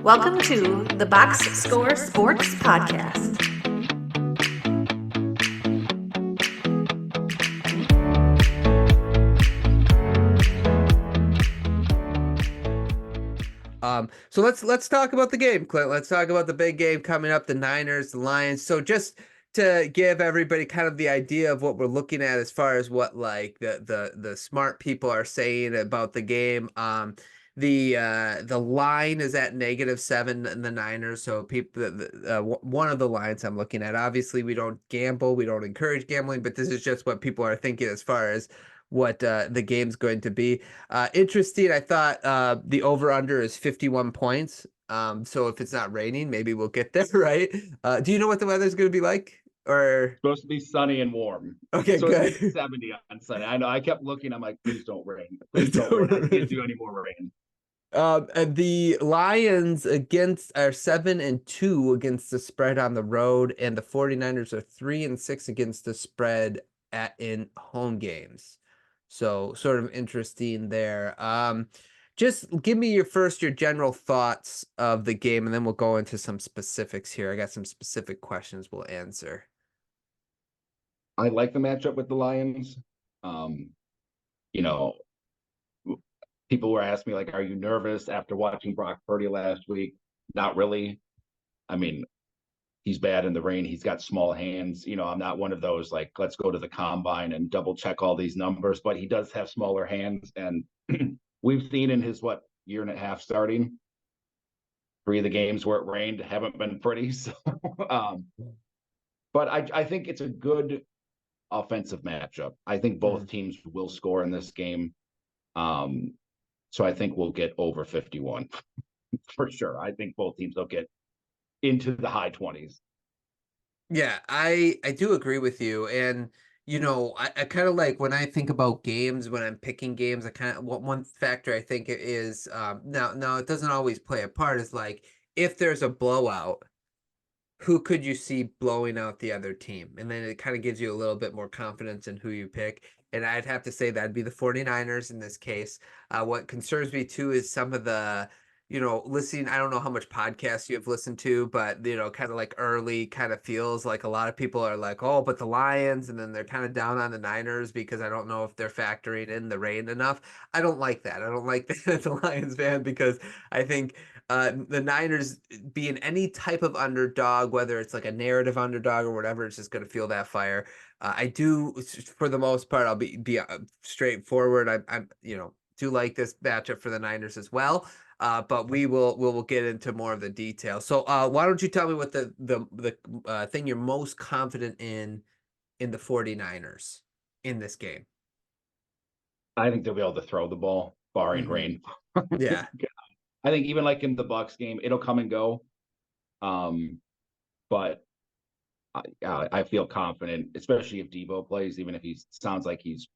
Welcome to the Box Score Sports Podcast. So let's talk about the game, Clint. Let's talk about the big game coming up, the Niners, the Lions. So just to give everybody kind of the idea of what we're looking at as far as what like the smart people are saying about the game. The line is at -7 in the Niners. So people, one of the lines I'm looking at. Obviously, we don't gamble, we don't encourage gambling, but this is just what people are thinking as far as what the game's going to be. Interesting. I thought the over/under is 51 points. So if it's not raining, maybe we'll get there, right? Do you know what the weather's going to be like? Or Supposed to be sunny and warm. okay, So it's good. 70 on Sunday. I know. I kept looking. I'm like, please don't rain. Please don't rain. I can't do any more rain. And the Lions against are 7-2 against the spread on the road, and the 49ers are 3-6 against the spread in home games. So sort of interesting there. Just give me your general thoughts of the game, and then we'll go into some specifics here. I got some specific questions we'll answer. I like the matchup with the Lions. You know, people were asking me, like, are you nervous after watching Brock Purdy last week? Not really. I mean, he's bad in the rain. He's got small hands. I'm not one of those, like, let's go to the combine and double check all these numbers, but he does have smaller hands. And we've seen in his, year and a half starting, 3 of the games where it rained haven't been pretty. So, but I think it's a good offensive matchup. I think both teams will score in this game. So I think we'll get over 51 for sure. I think both teams will get into the high 20s. Yeah, I do agree with you. And I kind of like when I think about games, when I'm picking games, I kind of one factor I think it is now it doesn't always play a part is like if there's a blowout, who could you see blowing out the other team? And then it kind of gives you a little bit more confidence in who you pick. And I'd have to say that'd be the 49ers in this case. What concerns me too is some of the, listening. I don't know how much podcasts you have listened to, but, kind of like early kind of feels like a lot of people are like, oh, but the Lions, and then they're kind of down on the Niners because I don't know if they're factoring in the rain enough. I don't like that. I don't like that as a Lions fan because I think the Niners being any type of underdog, whether it's like a narrative underdog or whatever, it's just going to feel that fire. I do, for the most part, I'll be straightforward. I'm do like this matchup for the Niners as well. But we'll get into more of the details. So why don't you tell me what the thing you're most confident in the 49ers in this game? I think they'll be able to throw the ball, barring rain. Yeah. I think even like in the Bucks game, it'll come and go. But I feel confident, especially if Debo plays, even if he sounds like he's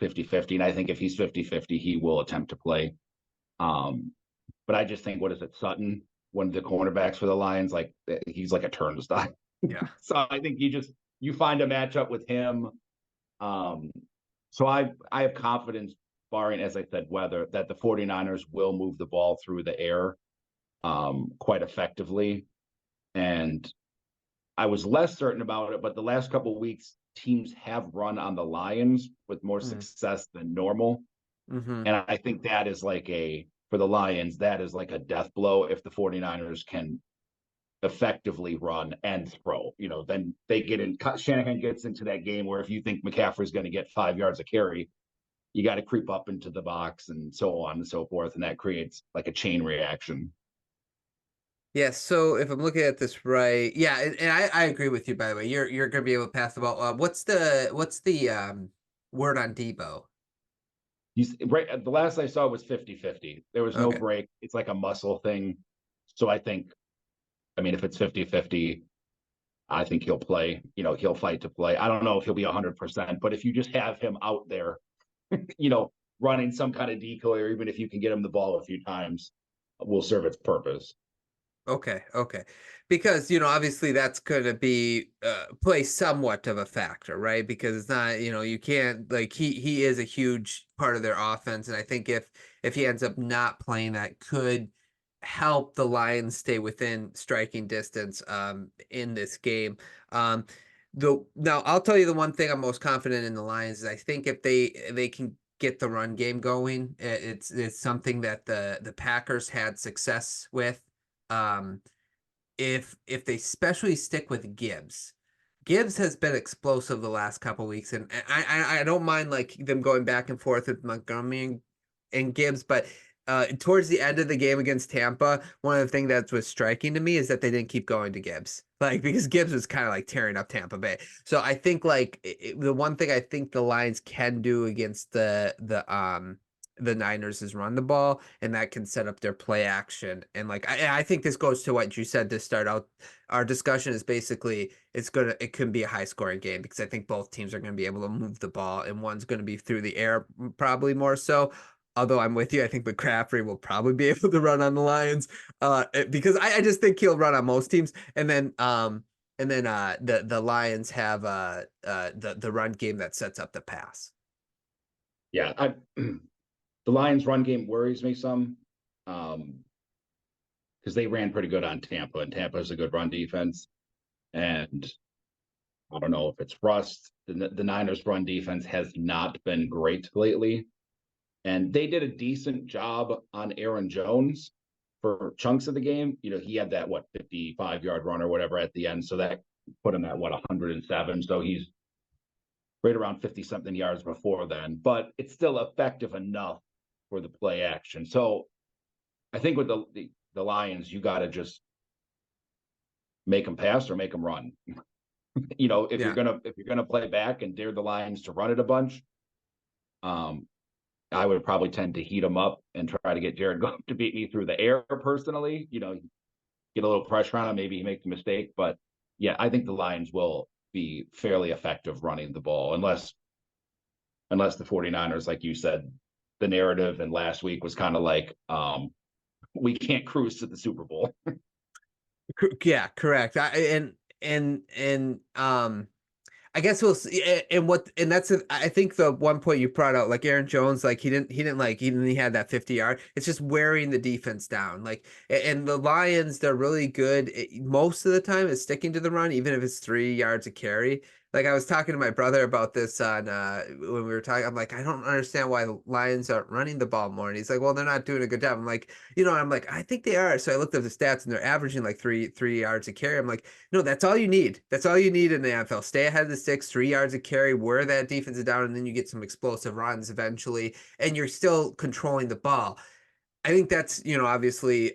50-50. And I think if he's 50-50, he will attempt to play. But I just think, what is it, Sutton, one of the cornerbacks for the Lions, like he's like a turnstile. Yeah. So I think you find a matchup with him. So I have confidence, barring, as I said, weather, that the 49ers will move the ball through the air quite effectively. And I was less certain about it, but the last couple of weeks, teams have run on the Lions with more success than normal. And I think that is for the Lions, that is like a death blow if the 49ers can effectively run and throw. Then they get in, Shanahan gets into that game where if you think McCaffrey's going to get 5 yards of carry, you got to creep up into the box and so on and so forth. And that creates like a chain reaction. Yeah, so if I'm looking at this right, yeah, and I agree with you, by the way. You're gonna be able to pass the ball. What's the word on Debo? He's right. The last I saw was 50-50. There was no Okay. break. It's like a muscle thing. So I mean, if it's 50-50, I think he'll play. He'll fight to play. I don't know if he'll be 100%, but if you just have him out there, running some kind of decoy, or even if you can get him the ball a few times, will serve its purpose. Okay. Because, obviously that's going to be play somewhat of a factor, right? Because it's not, you can't like he is a huge part of their offense, and I think if he ends up not playing, that could help the Lions stay within striking distance in this game. Um, now I'll tell you the one thing I'm most confident in the Lions is I think if they can get the run game going, it's something that the Packers had success with. Um, if they especially stick with Gibbs. Gibbs has been explosive the last couple weeks, and I don't mind like them going back and forth with Montgomery and Gibbs, but towards the end of the game against Tampa, one of the things that was striking to me is that they didn't keep going to Gibbs, like because Gibbs was kind of like tearing up Tampa Bay. So I think like the one thing I think the Lions can do against the Niners is run the ball, and that can set up their play action. And like I think this goes to what you said to start out our discussion is basically it could be a high scoring game because I think both teams are gonna be able to move the ball, and one's gonna be through the air probably more so. Although I'm with you, I think McCaffrey will probably be able to run on the Lions, because I just think he'll run on most teams, and then the Lions have the run game that sets up the pass. Yeah, the Lions' run game worries me some, because they ran pretty good on Tampa, and Tampa's a good run defense. And I don't know if it's rust. The Niners' run defense has not been great lately, and they did a decent job on Aaron Jones for chunks of the game. He had that 55-yard run or whatever at the end, so that put him at 107. So he's right around 50 something yards before then, but it's still effective enough for the play action. So I think with the Lions, you got to just make them pass or make them run. If Yeah. you're gonna play back and dare the Lions to run it a bunch, I would probably tend to heat them up and try to get Jared Goff to beat me through the air personally. Get a little pressure on him, maybe he makes a mistake, but yeah, I think the Lions will be fairly effective running the ball unless the 49ers, like you said, the narrative and last week was kind of like, we can't cruise to the Super Bowl. Yeah, correct. And I guess we'll see. And that's I think the one point you brought out, like Aaron Jones, like he didn't like even he had that 50-yard. It's just wearing the defense down. Like, and the Lions, they're really good most of the time at sticking to the run, even if it's 3 yards a carry. Like I was talking to my brother about this on when we were talking. I'm like, I don't understand why the Lions aren't running the ball more. And he's like, well, they're not doing a good job. I'm like, I'm like, I think they are. So I looked up the stats and they're averaging like three yards a carry. I'm like, no, that's all you need. That's all you need in the NFL. Stay ahead of the sticks, 3 yards a carry, wear that defense down, and then you get some explosive runs eventually, and you're still controlling the ball. I think that's obviously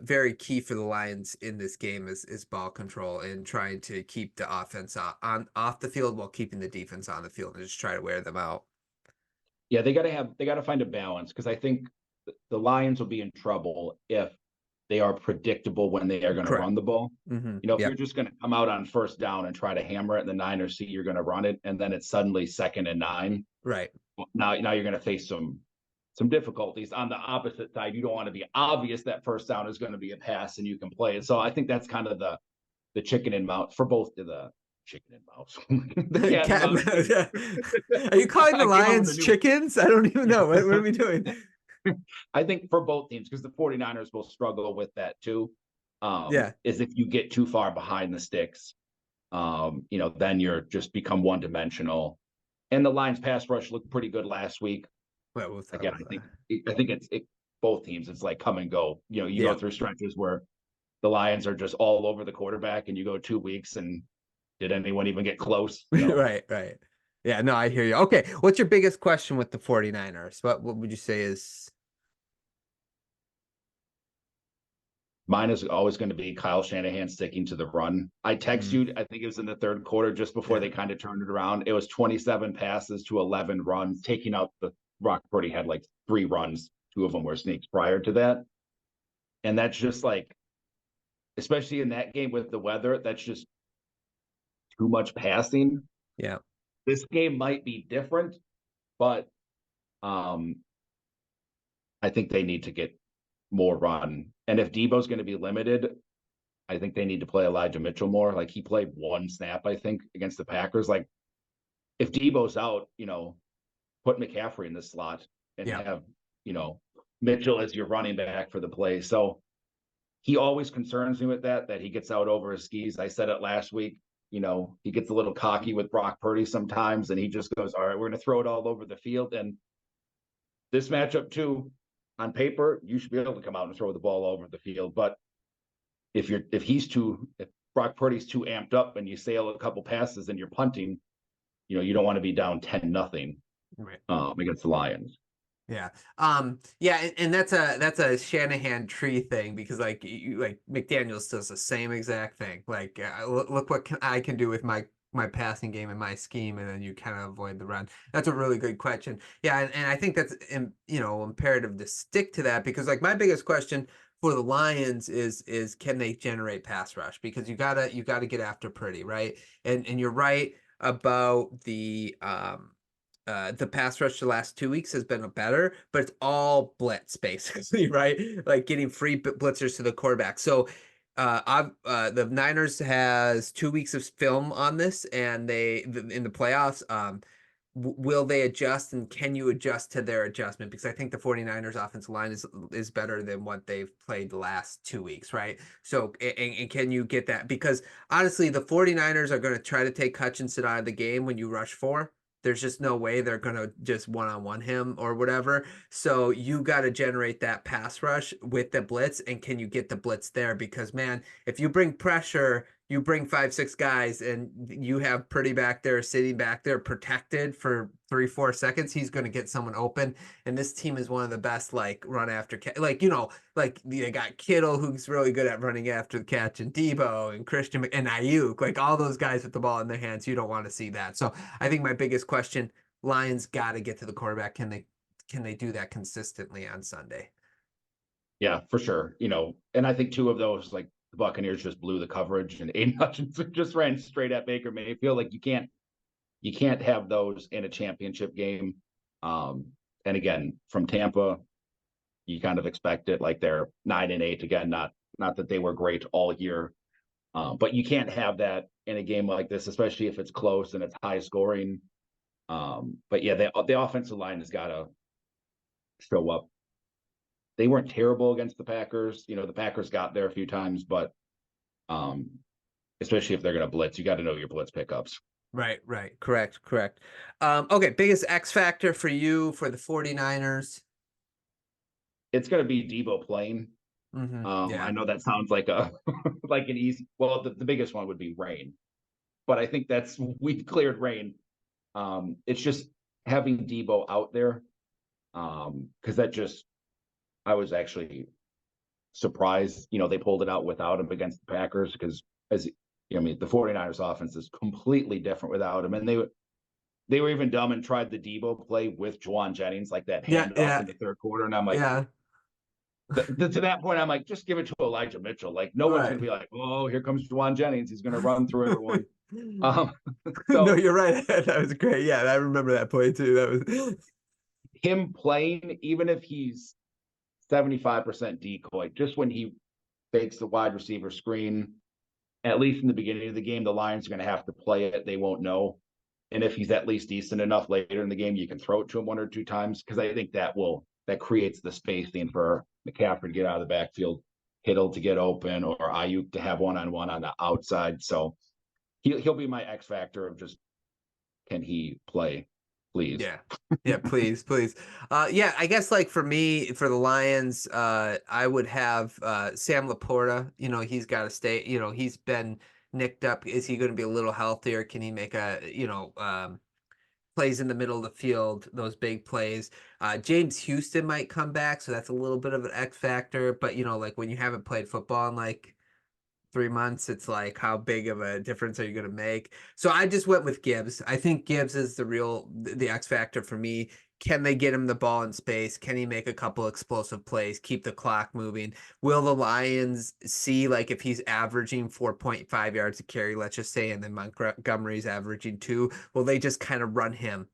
very key for the Lions in this game is ball control and trying to keep the offense off the field while keeping the defense on the field and just try to wear them out. Yeah, they got to find a balance, because I think the Lions will be in trouble if they are predictable when they are going to Correct. run the ball. If Yep. you're just going to come out on first down and try to hammer it, and the Niners see you're going to run it, and then it's suddenly 2nd and 9. Right. Now you're going to face some difficulties on the opposite side. You don't want to be obvious that first down is going to be a pass and you can play it. So I think that's kind of the chicken and mouse for both of the chicken and mouse. The cat and mouse. Are you calling the I came up with Lions a new- chickens? I don't even know. What are we doing? I think for both teams, because the 49ers will struggle with that too. Yeah. Is if you get too far behind the sticks, then you're just become one dimensional. And the Lions pass rush looked pretty good last week. Well, we'll talk Again, about I think it's both teams. It's like come and go. You go through stretches where the Lions are just all over the quarterback, and you go 2 weeks and did anyone even get close? Right. Yeah, no, I hear you. Okay, what's your biggest question with the 49ers? What would you say is Mine is always going to be Kyle Shanahan sticking to the run. I text you, I think it was in the third quarter, just before they kind of turned it around. It was 27 passes to 11 runs, taking out the Brock Purdy had like 3 runs. 2 of them were sneaks prior to that. And that's just like, especially in that game with the weather, that's just too much passing. Yeah. This game might be different, but I think they need to get more run. And if Debo's going to be limited, I think they need to play Elijah Mitchell more. Like he played 1 snap, I think, against the Packers. Like if Debo's out, put McCaffrey in the slot and have, Mitchell as your running back for the play. So he always concerns me with that he gets out over his skis. I said it last week. He gets a little cocky with Brock Purdy sometimes, and he just goes, all right, we're going to throw it all over the field. And this matchup too, on paper, you should be able to come out and throw the ball over the field. But if Brock Purdy's too amped up and you sail a couple passes and you're punting, you don't want to be down 10-0 Right. Against the Lions. Yeah. Yeah, and that's a Shanahan tree thing, because like McDaniels does the same exact thing. Like, look what I can do with my passing game and my scheme, and then you kind of avoid the run. That's a really good question. Yeah, and I think that's imperative to stick to that, because like my biggest question for the Lions is can they generate pass rush? Because you gotta get after Purdy, right? And you're right about the pass rush the last 2 weeks has been better, but it's all blitz basically, right? Like getting free blitzers to the quarterback. So the Niners has 2 weeks of film on this, and in the playoffs, will they adjust, and can you adjust to their adjustment? Because I think the 49ers offensive line is better than what they've played the last 2 weeks, right? So, and can you get that? Because honestly, the 49ers are going to try to take Hutchinson out of the game when you rush 4. There's just no way they're going to just one-on-one him or whatever. So you got to generate that pass rush with the blitz. And can you get the blitz there? Because, man, if you bring pressure, you bring 5-6 guys, and you have Purdy back there, sitting back there protected for 3-4 seconds, he's going to get someone open. And this team is one of the best, like, run after like they got Kittle, who's really good at running after the catch, and Debo and Christian and Ayuk, like all those guys with the ball in their hands. You don't want to see that. So I think my biggest question: Lions got to get to the quarterback. Can they do that consistently on Sunday? Yeah, for sure. And I think two of those, like, the Buccaneers just blew the coverage, and Aiden Hutchinson just ran straight at Baker Mayfield. Like, you can't have those in a championship game. And again, from Tampa, you kind of expect it. Like, they're 9-8 again. Not that they were great all year, but you can't have that in a game like this, especially if it's close and it's high scoring. But yeah, the offensive line has got to show up. They weren't terrible against the Packers. The Packers got there a few times, but especially if they're going to blitz, you got to know your blitz pickups. Right. Correct. Okay, biggest X factor for you for the 49ers? It's going to be Debo playing. Yeah. I know that sounds like like an easy. Well, the biggest one would be rain, but I think we've cleared rain. It's just having Debo out there, because I was actually surprised. They pulled it out without him against the Packers, because the 49ers offense is completely different without him, and they were even dumb and tried the Debo play with Juwan Jennings, like that handoff in the third quarter, and I'm like, yeah. To that point, I'm like, just give it to Elijah Mitchell. Like, no one's going to be like, oh, here comes Juwan Jennings. He's going to run through everyone. No, you're right. That was great. Yeah, I remember that play too. That was him playing, even if he's 75% decoy, just when he fakes the wide receiver screen, at least in the beginning of the game, the Lions are going to have to play it. They won't know. And if he's at least decent enough later in the game, you can throw it to him one or two times, because I think that creates the spacing for McCaffrey to get out of the backfield, Kittle to get open, or Ayuk to have one-on-one on the outside. So he'll be my X factor of just, can he play, please? Yeah, please. Yeah, I guess like for me, for the Lions, I would have Sam Laporta. He's got to stay. He's been nicked up. Is he going to be a little healthier? Can he make plays in the middle of the field, those big plays? James Houston might come back, so that's a little bit of an X factor. But like when you haven't played football in like 3 months, it's like, how big of a difference are you going to make? So I just went with Gibbs. I think Gibbs is the X factor for me. Can they get him the ball in space? Can he make a couple explosive plays, keep the clock moving? Will the Lions see, like, if he's averaging 4.5 yards a carry, let's just say, and then Montgomery's averaging 2, will they just kind of run him?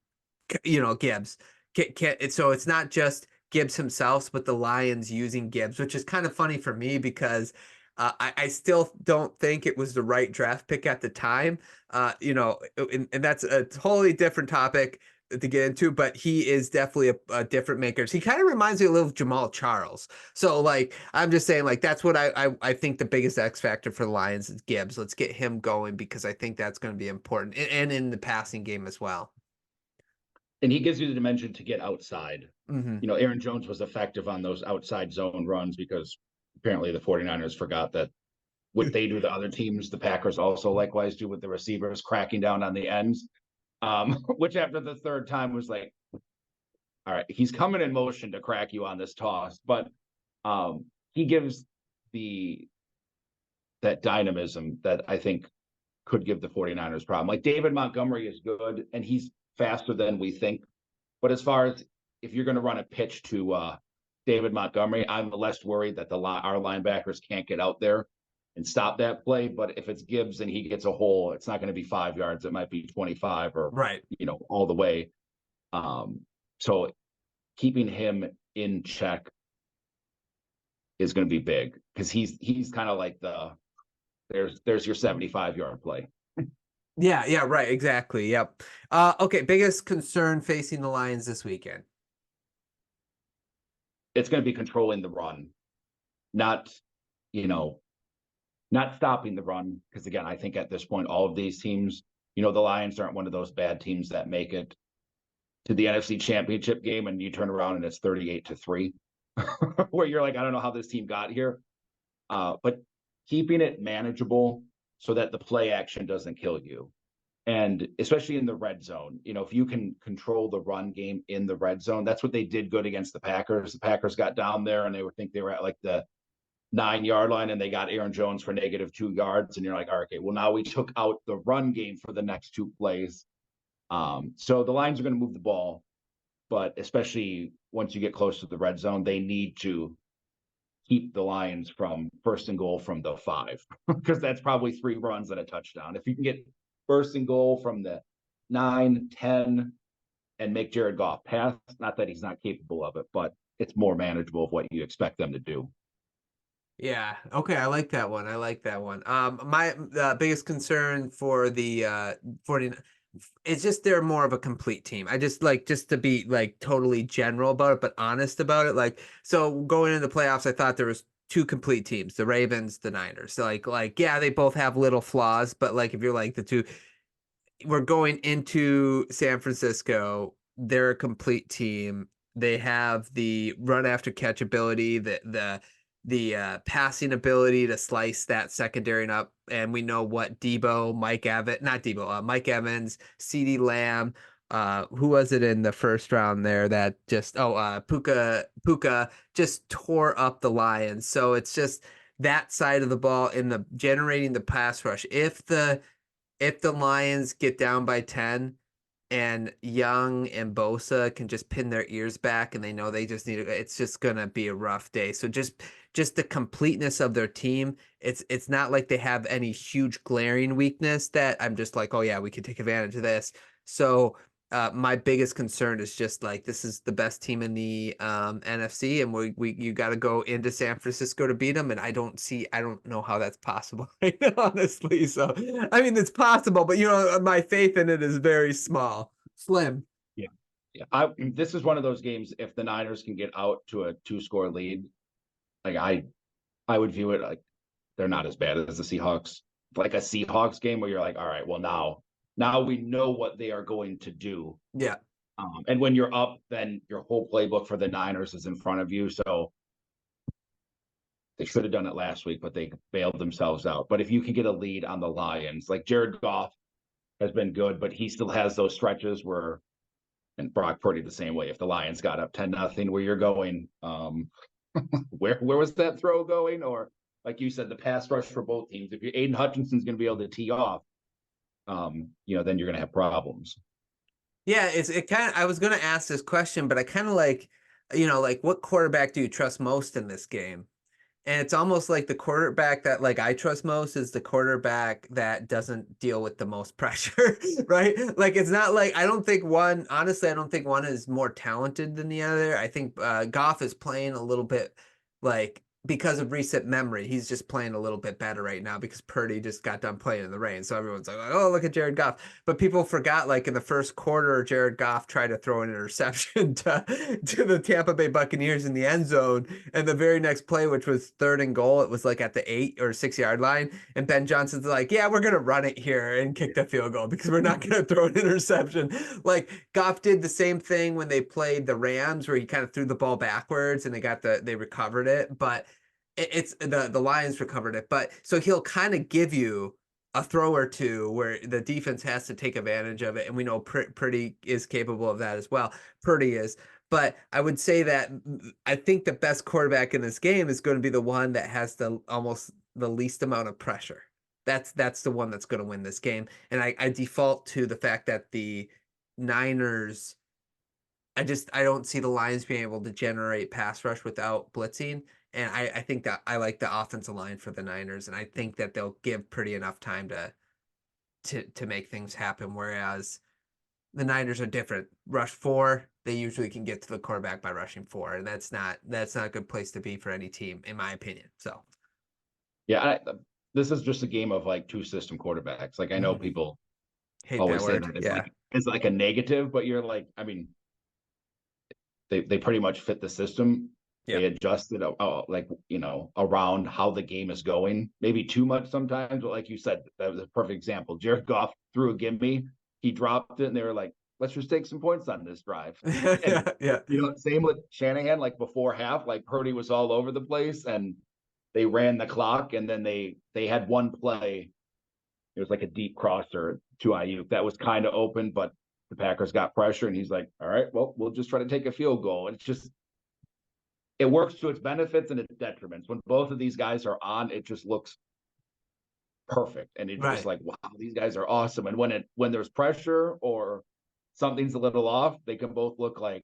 Gibbs. So it's not just Gibbs himself, but the Lions using Gibbs, which is kind of funny for me, because I still don't think it was the right draft pick at the time. And that's a totally different topic. to get into, but he is definitely a different maker. He kind of reminds me a little of Jamal Charles. So like I'm just saying, like that's what I think the biggest X factor for the Lions is Gibbs. Let's get him going because I think that's going to be important, and in the passing game as well. And he gives you the dimension to get outside. Mm-hmm. You know, Aaron Jones was effective on those outside zone runs because apparently the 49ers forgot that what they do to other teams, the Packers also likewise do with the receivers, cracking down on the ends. Which after the third time was like, all right, he's coming in motion to crack you on this toss, but he gives that dynamism that I think could give the 49ers problem. Like David Montgomery is good and he's faster than we think. But as far as if you're going to run a pitch to David Montgomery, I'm less worried that our linebackers can't get out there and stop that play. But if it's Gibbs and he gets a hole, it's not going to be 5 yards. It might be 25 or, Right. All the way. So keeping him in check is going to be big because he's kind of like there's your 75-yard play. Yeah, right, exactly. Yep. Okay, biggest concern facing the Lions this weekend. It's going to be controlling the run, not stopping the run. Because again, I think at this point, all of these teams, the Lions aren't one of those bad teams that make it to the NFC Championship game and you turn around and it's 38-3, where you're like, I don't know how this team got here. But keeping it manageable so that the play action doesn't kill you. And especially in the red zone, if you can control the run game in the red zone, that's what they did good against the Packers. The Packers got down there and they were at like the 9-yard line and they got Aaron Jones for -2 yards. And you're like, okay, well, now we took out the run game for the next 2 plays. So the Lions are going to move the ball, but especially once you get close to the red zone, they need to keep the Lions from 1st and goal from the 5, because that's probably 3 runs and a touchdown. If you can get 1st and goal from the 9, 10, and make Jared Goff pass, not that he's not capable of it, but it's more manageable of what you expect them to do. Yeah. Okay. I like that one. My biggest concern for the 49 it's just they're more of a complete team. I just to be like totally general about it, but honest about it. Like, so going into the playoffs, I thought there was 2 complete teams, the Ravens, the Niners. So yeah, they both have little flaws, but like if you're like the 2, we're going into San Francisco, they're a complete team. They have the run after catch ability, the passing ability to slice that secondary up, and we know what Mike Evans, CeeDee Lamb, who was it in the first round there that just Puka just tore up the Lions. So it's just that side of the ball in the generating the pass rush. If the Lions get down by 10 and Young and Bosa can just pin their ears back and they know they just it's just gonna be a rough day. So just the completeness of their team, it's not like they have any huge glaring weakness that I'm just like, oh yeah, we could take advantage of this. So my biggest concern is just like this is the best team in the NFC, and you got to go into San Francisco to beat them, and I don't know how that's possible right now, honestly. So I mean, it's possible, but my faith in it is very small, slim. Yeah. This is one of those games. If the Niners can get out to a 2-score lead, like I would view it like they're not as bad as the Seahawks. Like a Seahawks game where you're like, all right, well now we know what they are going to do. Yeah. And when you're up, then your whole playbook for the Niners is in front of you. So they should have done it last week, but they bailed themselves out. But if you can get a lead on the Lions, like Jared Goff has been good, but he still has those stretches where, and Brock Purdy the same way. If the Lions got up 10-0, where you're going, where was that throw going? Or like you said, the pass rush for both teams. If you're Aiden Hutchinson's going to be able to tee off, then you're going to have problems. Yeah, it kind of. I was going to ask this question, but I kind of like what quarterback do you trust most in this game? And it's almost like the quarterback that I trust most is the quarterback that doesn't deal with the most pressure, right? Like it's not like I don't think one is more talented than the other. I think Goff is playing a little bit like because of recent memory, he's just playing a little bit better right now because Purdy just got done playing in the rain. So everyone's like, oh, look at Jared Goff. But people forgot, like in the first quarter, Jared Goff tried to throw an interception to the Tampa Bay Buccaneers in the end zone. And the very next play, which was 3rd and goal, it was like at the 8 or 6 yard line. And Ben Johnson's like, yeah, we're going to run it here and kick the field goal because we're not going to throw an interception. Like Goff did the same thing when they played the Rams where he kind of threw the ball backwards and they recovered it. But it's the Lions recovered it, but so he'll kind of give you a throw or two where the defense has to take advantage of it, and we know Purdy is capable of that as well. Purdy is, but I would say that I think the best quarterback in this game is going to be the one that has almost the least amount of pressure. That's the one that's going to win this game, and I default to the fact that the Niners. I don't see the Lions being able to generate pass rush without blitzing. And I think that I like the offensive line for the Niners, and I think that they'll give Purdy enough time to make things happen. Whereas the Niners are different. Rush 4, they usually can get to the quarterback by rushing 4, and that's not a good place to be for any team, in my opinion. So Yeah, this is just a game of like two system quarterbacks. Like I know people hate always that say word. that Yeah. it's like a negative, but you're like, I mean, they pretty much fit the system. They adjusted like, around how the game is going, maybe too much sometimes, but like you said, that was a perfect example. Jared Goff threw a gimme, he dropped it, and they were like, let's just take some points on this drive. And Yeah. same with Shanahan, like before half, like Purdy was all over the place and they ran the clock, and then they had one play. It was like a deep crosser to Ayuk that was kind of open, but the Packers got pressure, and he's like, all right, well, we'll just try to take a field goal. And it's just, it works to its benefits and its detriments. When both of these guys are on, it just looks perfect. And it's just like, wow, these guys are awesome. And when there's pressure or something's a little off, they can both look like,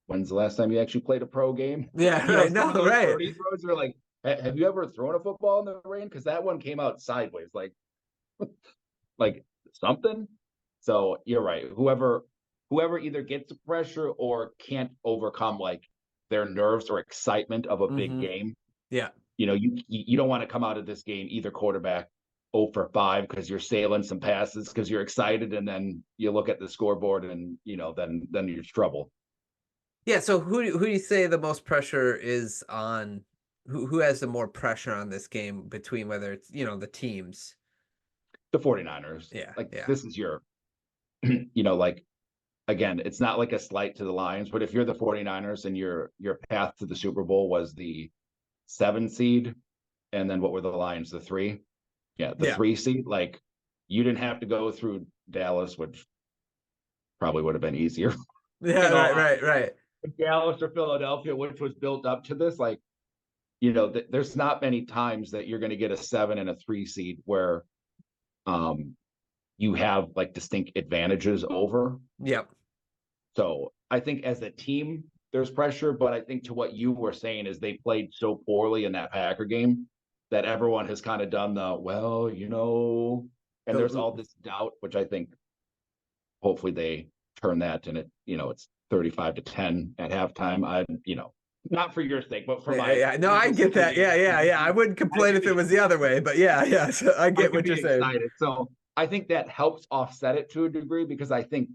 when's the last time you actually played a pro game? Yeah, right. Some of No, those right. Purdy throws are like, have you ever thrown a football in the rain? Because that one came out sideways, like something. So you're right. Whoever either gets the pressure or can't overcome like their nerves or excitement of a big game. Yeah. You don't want to come out of this game either quarterback 0 for 5 because you're sailing some passes because you're excited, and then you look at the scoreboard and then you're in trouble. Yeah, so who do you say the most pressure is on? Who has the more pressure on this game between whether it's, the teams? The 49ers. Yeah. This is your, like, again, it's not like a slight to the Lions, but if you're the 49ers and your path to the Super Bowl was the 7 seed, and then what were the Lions, the 3? Yeah, the 3 seed, like you didn't have to go through Dallas, which probably would have been easier. Yeah, right. Dallas or Philadelphia, which was built up to this, like, there's not many times that you're going to get a 7 and a 3 seed where you have like distinct advantages over. Yep. So I think as a team, there's pressure, but I think to what you were saying is they played so poorly in that Packer game that everyone has kind of done and there's all this doubt, which I think hopefully they turn that, and it's 35-10 at halftime. Not for your sake, but for my. No, I get that. Yeah. I wouldn't complain if it was the other way, but yeah. So I get what you're saying. So I think that helps offset it to a degree, because I think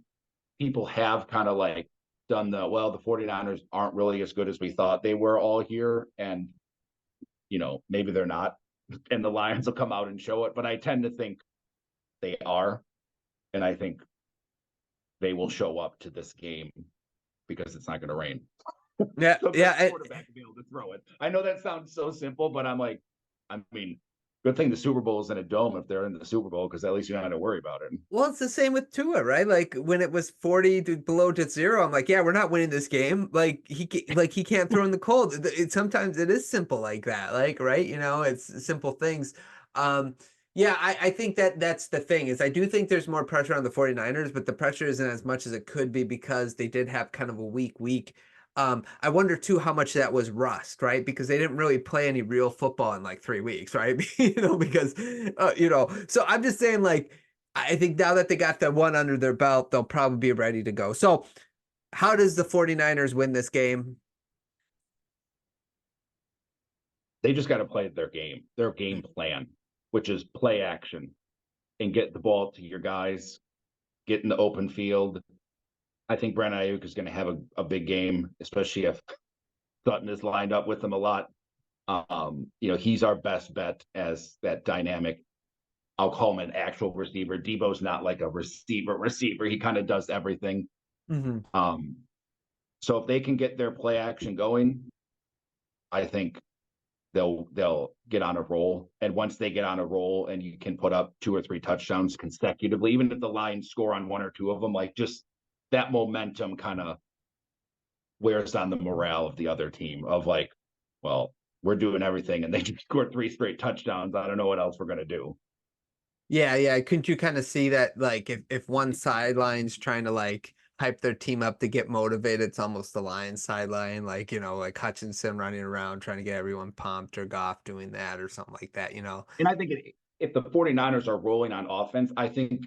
people have kind of like done the 49ers aren't really as good as we thought they were all year, and maybe they're not, and the Lions will come out and show it, but I tend to think they are, and I think they will show up to this game because it's not going to rain. Yeah, so quarterback to be able to throw it. I know that sounds so simple, but good thing the Super Bowl is in a dome if they're in the Super Bowl, because at least you don't have to worry about it. Well, it's the same with Tua, right? Like when it was 40 to below to 0, I'm like, yeah, we're not winning this game. Like he can't throw in the cold. Sometimes it is simple like that, like, right? It's simple things. Yeah, I think that's the thing, is I do think there's more pressure on the 49ers, but the pressure isn't as much as it could be because they did have kind of a weak week. I wonder too how much that was rust, right? Because they didn't really play any real football in like 3 weeks, right? Because so I'm just saying, like, I think now that they got the one under their belt, they'll probably be ready to go. So how does the 49ers win this game? They just got to play their game plan, which is play action and get the ball to your guys, get in the open field. I think Brandon Ayuk is going to have a big game, especially if Sutton is lined up with him a lot. He's our best bet as that dynamic. I'll call him an actual receiver. Debo's not like a receiver. He kind of does everything. So if they can get their play action going, I think they'll get on a roll. And once they get on a roll and you can put up 2 or 3 touchdowns consecutively, even if the Lions score on 1 or 2 of them, like just that momentum kind of wears on the morale of the other team of like, well, we're doing everything and they just scored 3 straight touchdowns. I don't know what else we're going to do. Yeah. Couldn't you kind of see that, like, if one sideline's trying to like hype their team up to get motivated, it's almost the Lions sideline, like, like Hutchinson running around trying to get everyone pumped, or Goff doing that or something like that, And I think if the 49ers are rolling on offense, I think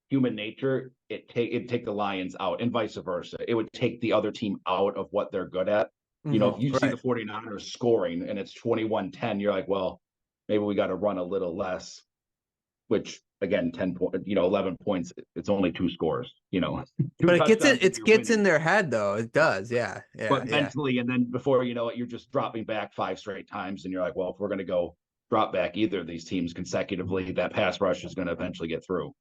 human nature, it'd take the Lions out and vice versa. It would take the other team out of what they're good at. If you see the 49ers scoring and it's 21-10, you're like, well, maybe we got to run a little less, which again, 10 points, 11 points, it's only 2 scores, But it gets in their head though. It does. Yeah. But mentally, and then before you know it, you're just dropping back 5 straight times. And you're like, well, if we're going to go drop back either of these teams consecutively, that pass rush is going to eventually get through.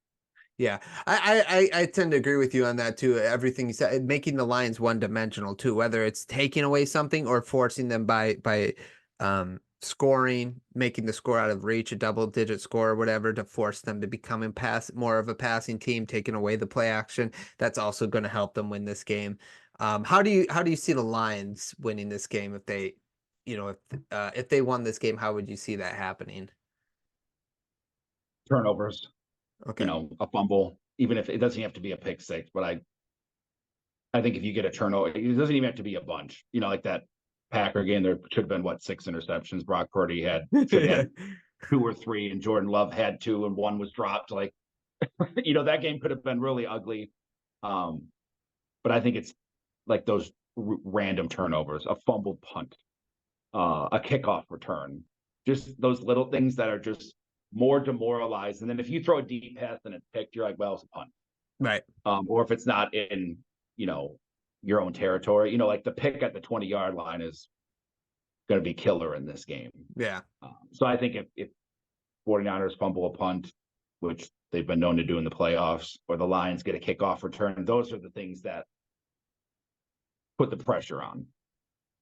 Yeah, I tend to agree with you on that too. Everything you said, making the Lions one-dimensional too, whether it's taking away something or forcing them by scoring, making the score out of reach, a double-digit score or whatever, to force them to become more of a passing team, taking away the play action. That's also going to help them win this game. How do you see the Lions winning this game if they, if they won this game? How would you see that happening? Turnovers. Okay. A fumble, even if it doesn't have to be a pick six, but I think if you get a turnover, it doesn't even have to be a bunch. Like that Packer game, there should have been 6 interceptions. Brock Purdy should have had 2 or 3, and Jordan Love had 2, and 1 was dropped. Like, that game could have been really ugly. But I think it's like those random turnovers, a fumbled punt, a kickoff return, just those little things that are just more demoralized. And then if you throw a deep pass and it's picked, you're like, well, it's a punt. Right. Or if it's not in, your own territory, like the pick at the 20-yard line is going to be killer in this game. Yeah. So I think if 49ers fumble a punt, which they've been known to do in the playoffs, or the Lions get a kickoff return, those are the things that put the pressure on.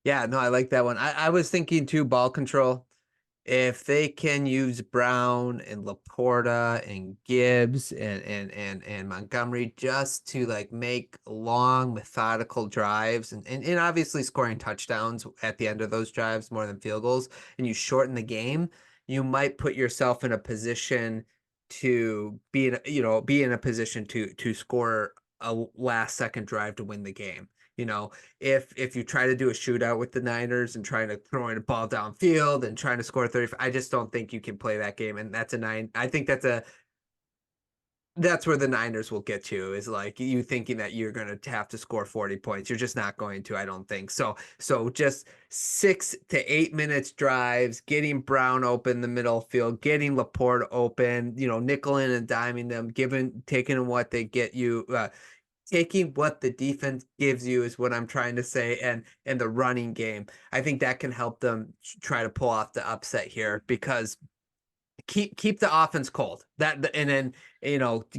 Yeah, no, I like that one. I was thinking too, ball control. If they can use Brown and Laporta and Gibbs and Montgomery just to like make long methodical drives and obviously scoring touchdowns at the end of those drives more than field goals, and you shorten the game, you might put yourself in a position to be in a position to score a last second drive to win the game. If you try to do a shootout with the Niners and trying to throw in a ball downfield and trying to score 30, I just don't think you can play that game. And that's I think that's where the Niners will get you, is like you thinking that you're going to have to score 40 points. You're just not going to, I don't think. So just 6 to 8 minutes drives, getting Brown open the middle field, getting Laporta open, nickeling and diming them, taking what they get you, taking what the defense gives you is what I'm trying to say, and the running game. I think that can help them try to pull off the upset here, because keep the offense cold. And then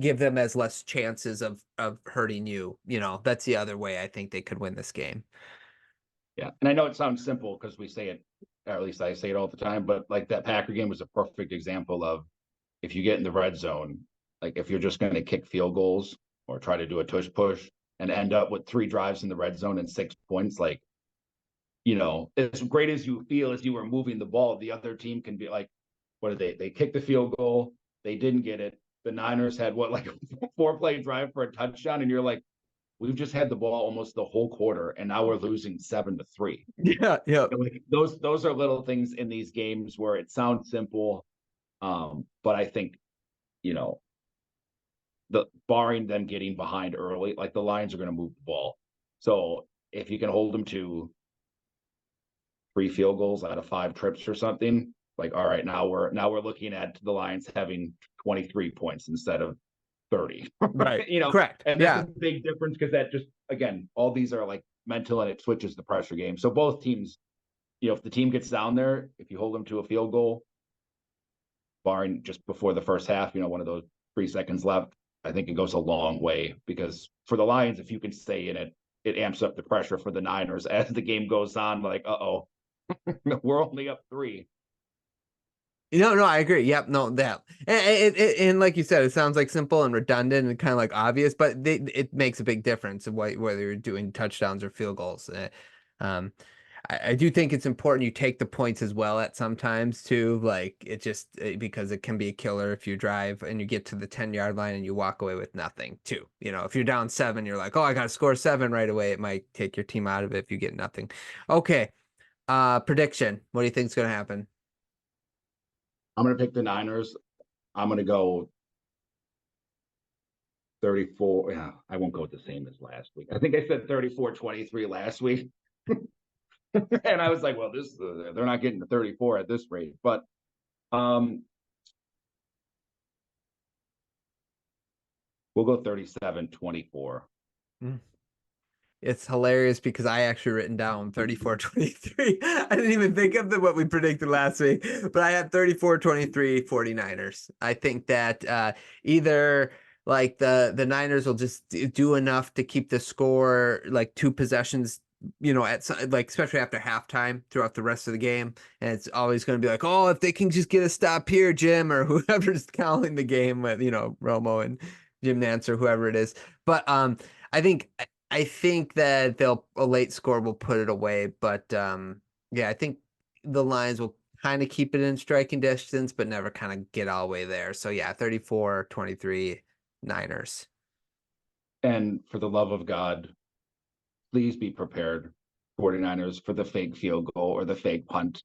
give them as less chances of hurting you. That's the other way I think they could win this game. Yeah, and I know it sounds simple because we say it, or at least I say it all the time, but like that Packer game was a perfect example of, if you get in the red zone, like if you're just going to kick field goals or try to do a tush push and end up with 3 drives in the red zone and 6 points, like, as great as you feel as you were moving the ball, the other team can be like, what did they kicked the field goal, they didn't get it. The Niners had like a 4-play drive for a touchdown, and you're like, we've just had the ball almost the whole quarter, and now we're losing 7-3. Yeah. Like those are little things in these games where it sounds simple, but I think, the barring them getting behind early, like the Lions are going to move the ball. So if you can hold them to 3 field goals out of 5 trips or something. Like, all right, now we're looking at the Lions having 23 points instead of 30. Right. You know, Correct. and Yeah. that's a big difference because that just, again, all these are like mental and it switches the pressure game. So both teams, you know, if the team gets down there, if you hold them to a field goal, barring just before the first half, you know, one of those 3 seconds left, I think it goes a long way because for the Lions, if you can stay in it, it amps up the pressure for the Niners as the game goes on. Like, uh-oh, we're only up 3. No, I agree. Yep, no, that. And like you said, it sounds like simple and redundant and kind of like obvious, but it makes a big difference of whether you're doing touchdowns or field goals. Um, I do think it's important you take the points as well at sometimes too. Like because it can be a killer if you drive and you get to the 10-yard line and you walk away with nothing too. You know, if you're down 7, you're like, oh, I got to score 7 right away. It might take your team out of it if you get nothing. Okay. Prediction. What do you think's going to happen? I'm going to pick the Niners. I'm going to go 34. Yeah, I won't go with the same as last week. I think I said 34-23 last week. And I was like, well, they're not getting to 34 at this rate. But we'll go 37-24. It's hilarious because I actually written down 34-23. I didn't even think of what we predicted last week, but I had 34-23 49ers. I think that either like the Niners will just do enough to keep the score like 2 possessions, you know, like especially after halftime throughout the rest of the game. And it's always going to be like, oh, if they can just get a stop here, Jim, or whoever's calling the game with, you know, Romo and Jim Nantz or whoever it is. But I think that a late score will put it away, but yeah, I think the Lions will kind of keep it in striking distance, but never kind of get all the way there. So yeah, 34-23 Niners. And for the love of God, please be prepared, 49ers, for the fake field goal or the fake punt.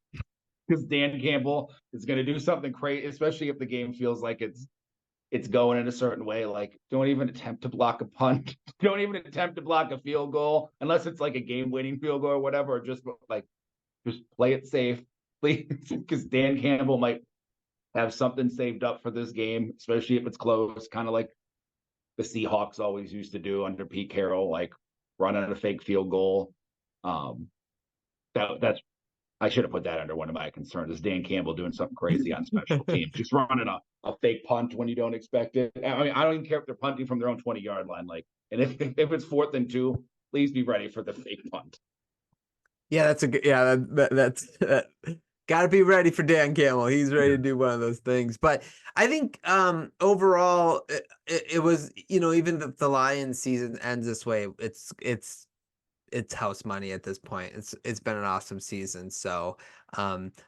Because Dan Campbell is going to do something crazy, especially if the game feels like it's going in a certain way. Like, don't even attempt to block a punt. Don't even attempt to block a field goal unless it's like a game-winning field goal or whatever. Or just play it safe, please, because Dan Campbell might have something saved up for this game, especially if it's close, kind of like the Seahawks always used to do under Pete Carroll, like running a fake field goal. That's I should have put that under one of my concerns, is Dan Campbell doing something crazy on special teams, just running a fake punt when you don't expect it. I mean, I don't even care if they're punting from their own 20-yard line. Like, and if it's 4th and 2, please be ready for the fake punt. Yeah, that's a good. Yeah, that's got to be ready for Dan Campbell. He's ready to do one of those things. But I think overall, it was, you know, even if the Lions season ends this way, it's house money at this point. It's been an awesome season. So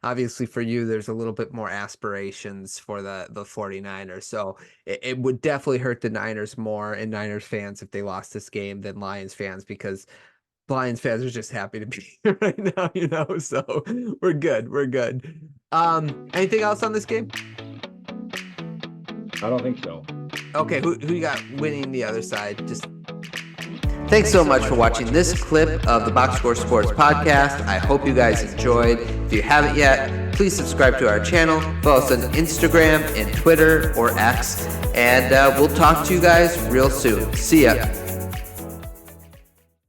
obviously for you, there's a little bit more aspirations for the 49ers. So it would definitely hurt the Niners more and Niners fans if they lost this game than Lions fans, because Lions fans are just happy to be here right now, you know. So we're good. Anything else on this game? I don't think so. Okay, who you got winning the other side? Thanks so much for watching this clip of the Box Score Sports Podcast. I hope you guys enjoyed. If you haven't yet, please subscribe to our channel. Follow us on Instagram and Twitter or X. And we'll talk to you guys real soon. See ya.